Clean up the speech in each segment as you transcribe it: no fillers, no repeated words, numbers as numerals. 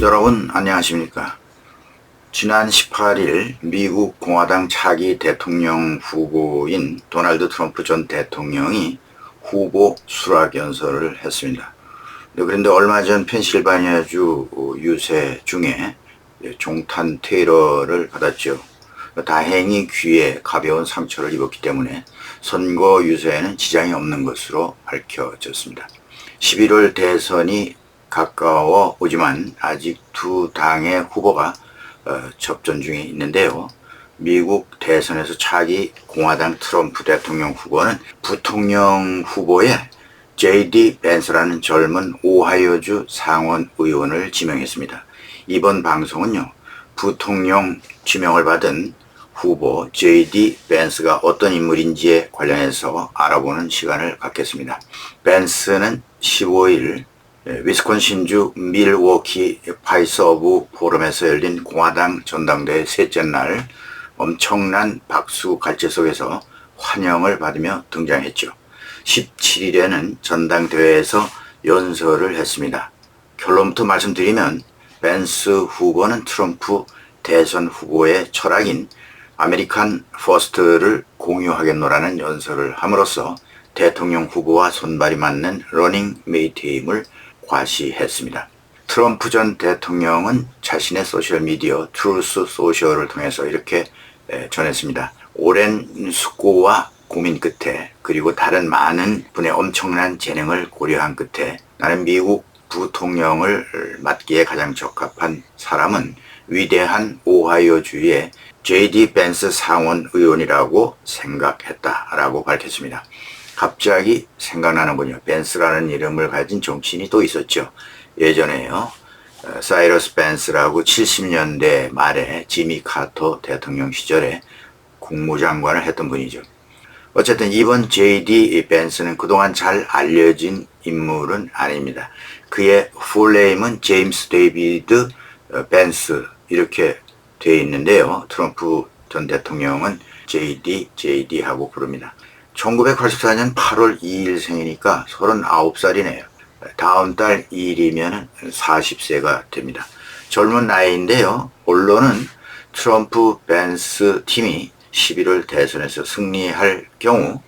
여러분 안녕하십니까? 지난 18일 미국 공화당 차기 대통령 후보인 도널드 트럼프 전 대통령이 후보 수락연설을 했습니다. 그런데 얼마 전 펜실바니아주 유세 중에 종탄 테러를 받았죠. 다행히 귀에 가벼운 상처를 입었기 때문에 선거 유세에는 지장이 없는 것으로 밝혀졌습니다. 11월 대선이 가까워 오지만 아직 두 당의 후보가 접전 중에 있는데요. 미국 대선에서 차기 공화당 트럼프 대통령 후보는 부통령 후보에 J.D. 벤스라는 젊은 오하이오주 상원 의원을 지명했습니다. 이번 방송은요, 부통령 지명을 받은 후보 J.D. 벤스가 어떤 인물인지에 관련해서 알아보는 시간을 갖겠습니다. 벤스는 15일 위스콘신주 밀워키 파이서브 포럼에서 열린 공화당 전당대회 셋째 날 엄청난 박수 갈채 속에서 환영을 받으며 등장했죠. 17일에는 전당대회에서 연설을 했습니다. 결론부터 말씀드리면 벤스 후보는 트럼프 대선 후보의 철학인 아메리칸 퍼스트를 공유하겠노라는 연설을 함으로써 대통령 후보와 손발이 맞는 러닝 메이트임을 과시했습니다. 트럼프 전 대통령은 자신의 소셜미디어 트루스 소셜을 통해서 이렇게 전했습니다. 오랜 숙고와 고민 끝에 그리고 다른 많은 분의 엄청난 재능을 고려한 끝에 나는 미국 부통령을 맡기에 가장 적합한 사람은 위대한 오하이오주의 J.D. 벤스 상원 의원이라고 생각했다라고 밝혔습니다. 갑자기 생각나는군요. 벤스라는 이름을 가진 정치인이 또 있었죠. 예전에요. 사이러스 벤스라고 70년대 말에 지미 카터 대통령 시절에 국무장관을 했던 분이죠. 어쨌든 이번 J.D. 벤스는 그동안 잘 알려진 인물은 아닙니다. 그의 풀네임은 제임스 데이비드 벤스 이렇게 되어 있는데요. 트럼프 전 대통령은 JD 하고 부릅니다. 1984년 8월 2일 생이니까 39살이네요. 다음 달 2일이면 40세가 됩니다. 젊은 나이인데요. 언론은 트럼프 벤스 팀이 11월 대선에서 승리할 경우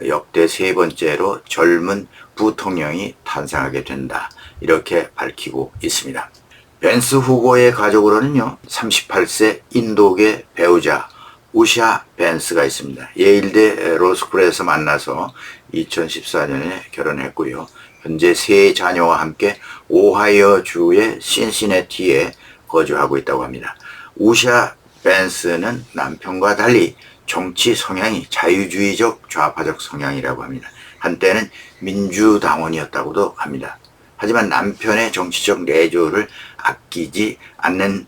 역대 세 번째로 젊은 부통령이 탄생하게 된다. 이렇게 밝히고 있습니다. 벤스 후보의 가족으로는요, 38세 인도계 배우자 우샤 벤스가 있습니다. 예일대 로스쿨에서 만나서 2014년에 결혼했고요. 현재 세 자녀와 함께 오하이오주의 신시내티에 거주하고 있다고 합니다. 우샤 벤스는 남편과 달리 정치 성향이 자유주의적 좌파적 성향이라고 합니다. 한때는 민주당원이었다고도 합니다. 하지만 남편의 정치적 내조를 아끼지 않는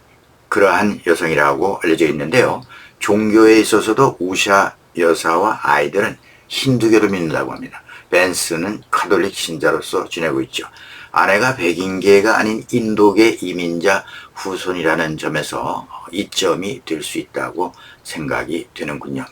그러한 여성이라고 알려져 있는데요. 종교에 있어서도 우샤 여사와 아이들은 힌두교를 믿는다고 합니다. 벤스는 카톨릭 신자로서 지내고 있죠. 아내가 백인계가 아닌 인도계 이민자 후손이라는 점에서 이점이 될 수 있다고 생각이 되는군요.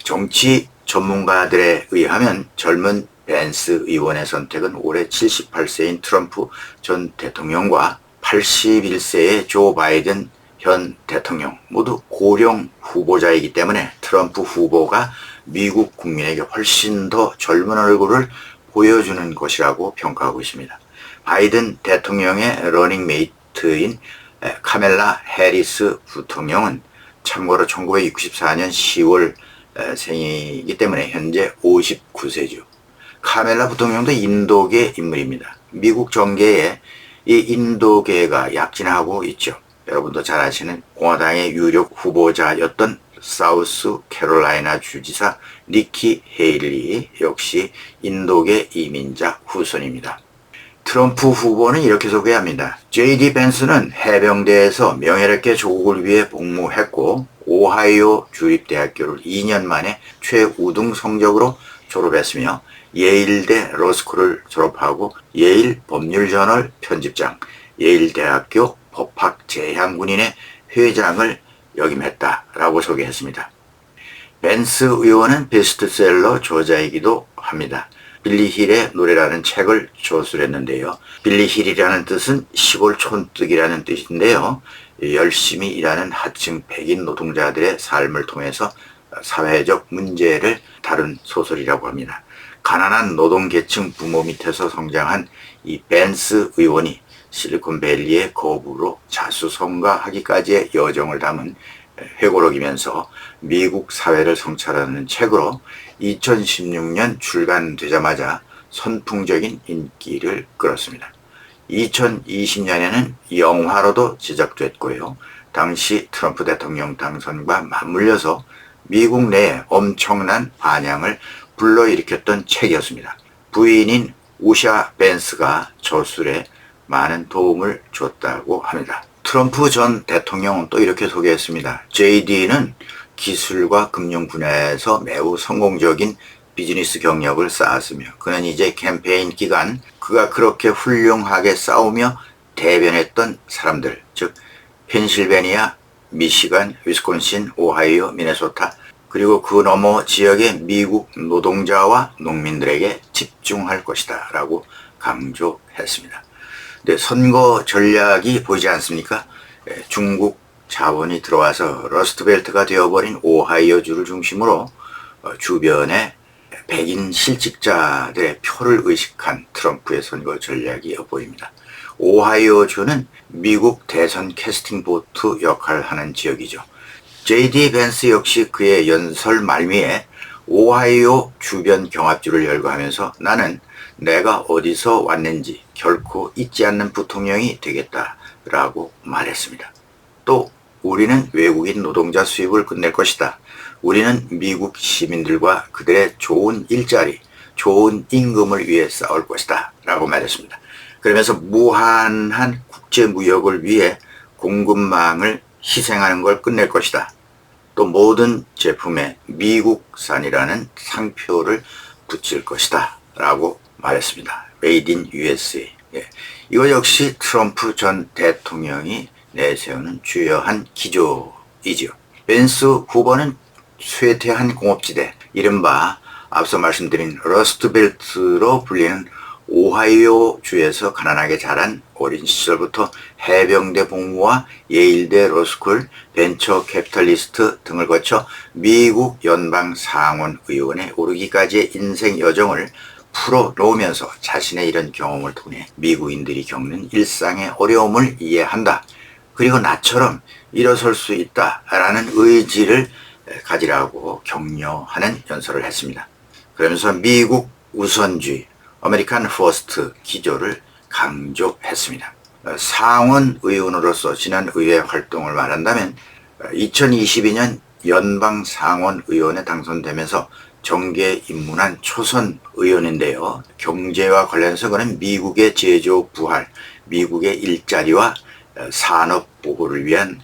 정치 전문가들에 의하면 젊은 벤스 의원의 선택은 올해 78세인 트럼프 전 대통령과 81세의 조 바이든 현 대통령 모두 고령 후보자이기 때문에 트럼프 후보가 미국 국민에게 훨씬 더 젊은 얼굴을 보여주는 것이라고 평가하고 있습니다. 바이든 대통령의 러닝메이트인 카멜라 해리스 부통령은 참고로 1964년 10월 생이기 때문에 현재 59세죠. 카멜라 부통령도 인도계 인물입니다. 미국 정계에 이 인도계가 약진하고 있죠. 여러분도 잘 아시는 공화당의 유력 후보자였던 사우스 캐롤라이나 주지사 니키 헤일리 역시 인도계 이민자 후손입니다. 트럼프 후보는 이렇게 소개합니다. J.D. 벤스는 해병대에서 명예롭게 조국을 위해 복무했고 오하이오 주립대학교를 2년 만에 최우등 성적으로 졸업했으며 예일대 로스쿨을 졸업하고 예일 법률저널 편집장, 예일대학교 법학재향군인의 회장을 역임했다라고 소개했습니다. 벤스 의원은 베스트셀러 저자이기도 합니다. 빌리 힐의 노래라는 책을 저술했는데요. 빌리 힐이라는 뜻은 시골 촌뜨기라는 뜻인데요. 열심히 일하는 하층 백인 노동자들의 삶을 통해서 사회적 문제를 다룬 소설이라고 합니다. 가난한 노동계층 부모 밑에서 성장한 이 벤스 의원이 실리콘밸리의 거부로 자수성가하기까지의 여정을 담은 회고록이면서 미국 사회를 성찰하는 책으로 2016년 출간되자마자 선풍적인 인기를 끌었습니다. 2020년에는 영화로도 제작됐고요. 당시 트럼프 대통령 당선과 맞물려서 미국 내에 엄청난 반향을 불러일으켰던 책이었습니다. 부인인 우샤 벤스가 저술에 많은 도움을 줬다고 합니다. 트럼프 전 대통령은 또 이렇게 소개했습니다. JD는 기술과 금융 분야에서 매우 성공적인 비즈니스 경력을 쌓았으며 그는 이제 캠페인 기간 그가 그렇게 훌륭하게 싸우며 대변했던 사람들, 즉 펜실베니아, 미시간, 위스콘신, 오하이오, 미네소타 그리고 그 너머 지역의 미국 노동자와 농민들에게 집중할 것이다 라고 강조했습니다. 네, 선거 전략이 보이지 않습니까? 중국 자본이 들어와서 러스트벨트가 되어버린 오하이오주를 중심으로 주변에 백인 실직자들의 표를 의식한 트럼프의 선거 전략이 보입니다. 오하이오주는 미국 대선 캐스팅 보트 역할을 하는 지역이죠. JD 벤스 역시 그의 연설 말미에 오하이오 주변 경합주를 열거하면서 나는 내가 어디서 왔는지 결코 잊지 않는 부통령이 되겠다라고 말했습니다. 또 우리는 외국인 노동자 수입을 끝낼 것이다. 우리는 미국 시민들과 그들의 좋은 일자리, 좋은 임금을 위해 싸울 것이다 라고 말했습니다. 그러면서 무한한 국제무역을 위해 공급망을 희생하는 걸 끝낼 것이다. 또 모든 제품에 미국산이라는 상표를 붙일 것이다 라고 말했습니다. Made in USA. 이거 역시 트럼프 전 대통령이 내세우는 주요한 기조이지요. 벤스 후보는 쇠퇴한 공업지대, 이른바 앞서 말씀드린 러스트벨트로 불리는 오하이오주에서 가난하게 자란 어린 시절부터 해병대 복무와 예일대 로스쿨, 벤처 캐피탈리스트 등을 거쳐 미국 연방 상원 의원에 오르기까지의 인생 여정을 풀어놓으면서 자신의 이런 경험을 통해 미국인들이 겪는 일상의 어려움을 이해한다. 그리고 나처럼 일어설 수 있다라는 의지를 가지라고 격려하는 연설을 했습니다. 그러면서 미국 우선주의, 아메리칸 퍼스트 기조를 강조했습니다. 상원 의원으로서 지난 의회 활동을 말한다면 2022년 연방 상원 의원에 당선되면서 정계에 입문한 초선 의원인데요. 경제와 관련해서 그는 미국의 제조 부활, 미국의 일자리와 산업 보호를 위한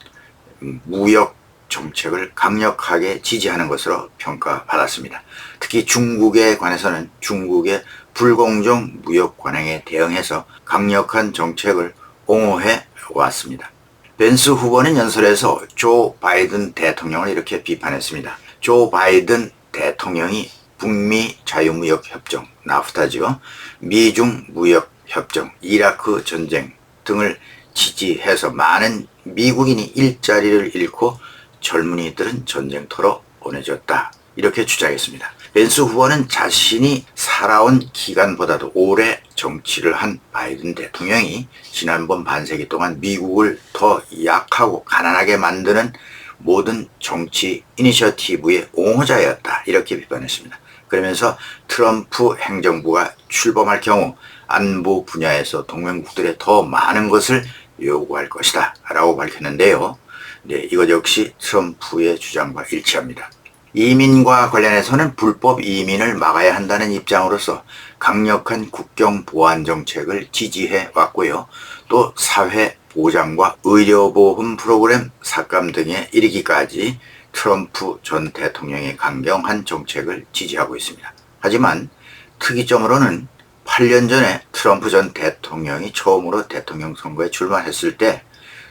무역 정책을 강력하게 지지하는 것으로 평가받았습니다. 특히 중국에 관해서는 중국의 불공정 무역 관행에 대응해서 강력한 정책을 옹호해 왔습니다. 벤스 후보는 연설에서 조 바이든 대통령을 이렇게 비판했습니다. 조 바이든 대통령이 북미 자유무역협정, 나프타지요, 미중 무역협정, 이라크 전쟁 등을 지지해서 많은 미국인이 일자리를 잃고 젊은이들은 전쟁터로 보내졌다. 이렇게 주장했습니다. 벤스 후보는 자신이 살아온 기간보다도 오래 정치를 한 바이든 대통령이 지난번 반세기 동안 미국을 더 약하고 가난하게 만드는 모든 정치 이니셔티브의 옹호자였다. 이렇게 비판했습니다. 그러면서 트럼프 행정부가 출범할 경우 안보 분야에서 동맹국들의 더 많은 것을 요구할 것이다 라고 밝혔는데요. 네, 이것 역시 트럼프의 주장과 일치합니다. 이민과 관련해서는 불법 이민을 막아야 한다는 입장으로서 강력한 국경 보안 정책을 지지해 왔고요. 또 사회 보장과 의료보험 프로그램 삭감 등에 이르기까지 트럼프 전 대통령의 강경한 정책을 지지하고 있습니다. 하지만 특이점으로는 8년 전에 트럼프 전 대통령이 처음으로 대통령 선거에 출마했을 때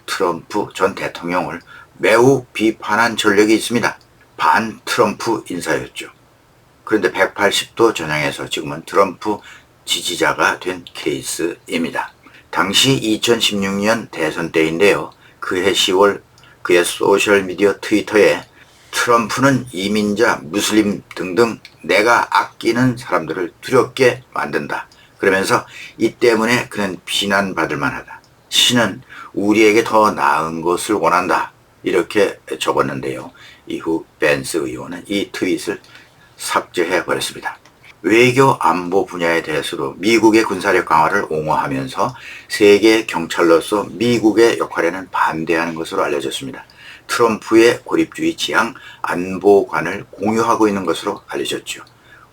트럼프 전 대통령을 매우 비판한 전력이 있습니다. 반 트럼프 인사였죠. 그런데 180도 전향해서 지금은 트럼프 지지자가 된 케이스입니다. 당시 2016년 대선 때인데요. 그해 10월 그의 소셜미디어 트위터에 트럼프는 이민자, 무슬림 등등 내가 아끼는 사람들을 두렵게 만든다. 그러면서 이 때문에 그는 비난받을 만하다. 신은 우리에게 더 나은 것을 원한다. 이렇게 적었는데요. 이후 벤스 의원은 이 트윗을 삭제해 버렸습니다. 외교 안보 분야에 대해서도 미국의 군사력 강화를 옹호하면서 세계 경찰로서 미국의 역할에는 반대하는 것으로 알려졌습니다. 트럼프의 고립주의 지향 안보관을 공유하고 있는 것으로 알려졌죠.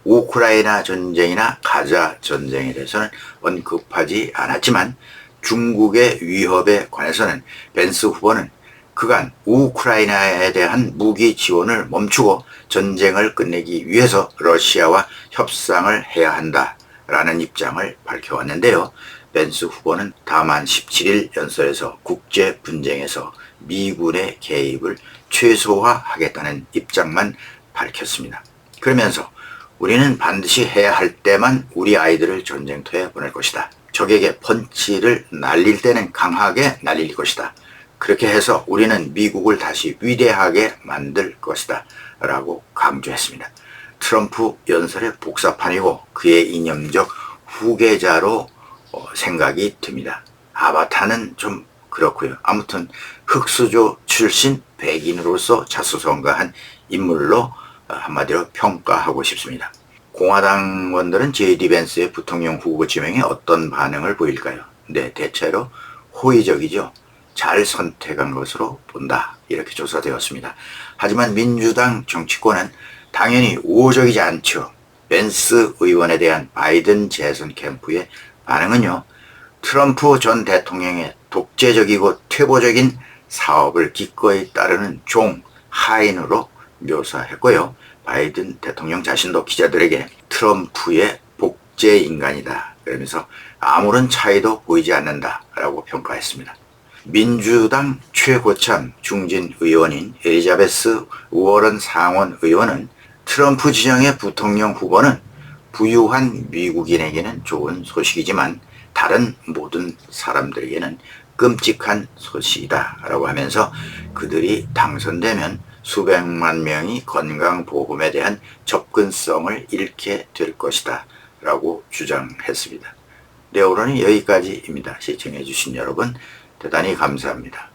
우크라이나 전쟁이나 가자 전쟁에 대해서는 언급하지 않았지만 중국의 위협에 관해서는 벤스 후보는 그간 우크라이나에 대한 무기 지원을 멈추고 전쟁을 끝내기 위해서 러시아와 협상을 해야 한다라는 입장을 밝혀왔는데요. 벤스 후보는 다만 17일 연설에서 국제 분쟁에서 미군의 개입을 최소화하겠다는 입장만 밝혔습니다. 그러면서 우리는 반드시 해야 할 때만 우리 아이들을 전쟁터에 보낼 것이다. 적에게 펀치를 날릴 때는 강하게 날릴 것이다. 그렇게 해서 우리는 미국을 다시 위대하게 만들 것이다 라고 강조했습니다. 트럼프 연설의 복사판이고 그의 이념적 후계자로 생각이 듭니다. 아바타는 좀 그렇고요. 아무튼 흑수저 출신 백인으로서 자수성가한 인물로 한마디로 평가하고 싶습니다. 공화당원들은 제이디 벤스의 부통령 후보 지명에 어떤 반응을 보일까요? 네, 대체로 호의적이죠. 잘 선택한 것으로 본다. 이렇게 조사되었습니다. 하지만 민주당 정치권은 당연히 우호적이지 않죠. 벤스 의원에 대한 바이든 재선 캠프의 반응은요. 트럼프 전 대통령의 독재적이고 퇴보적인 사업을 기꺼이 따르는 종, 하인으로 묘사했고요. 바이든 대통령 자신도 기자들에게 트럼프의 복제 인간이다. 그러면서 아무런 차이도 보이지 않는다라고 평가했습니다. 민주당 최고참 중진 의원인 엘리자베스 워런 상원 의원은 트럼프 지정의 부통령 후보는 부유한 미국인에게는 좋은 소식이지만 다른 모든 사람들에게는 끔찍한 소식이다 라고 하면서 그들이 당선되면 수백만 명이 건강보험에 대한 접근성을 잃게 될 것이다 라고 주장했습니다. 네, 오늘은 여기까지입니다. 시청해 주신 여러분 대단히 감사합니다.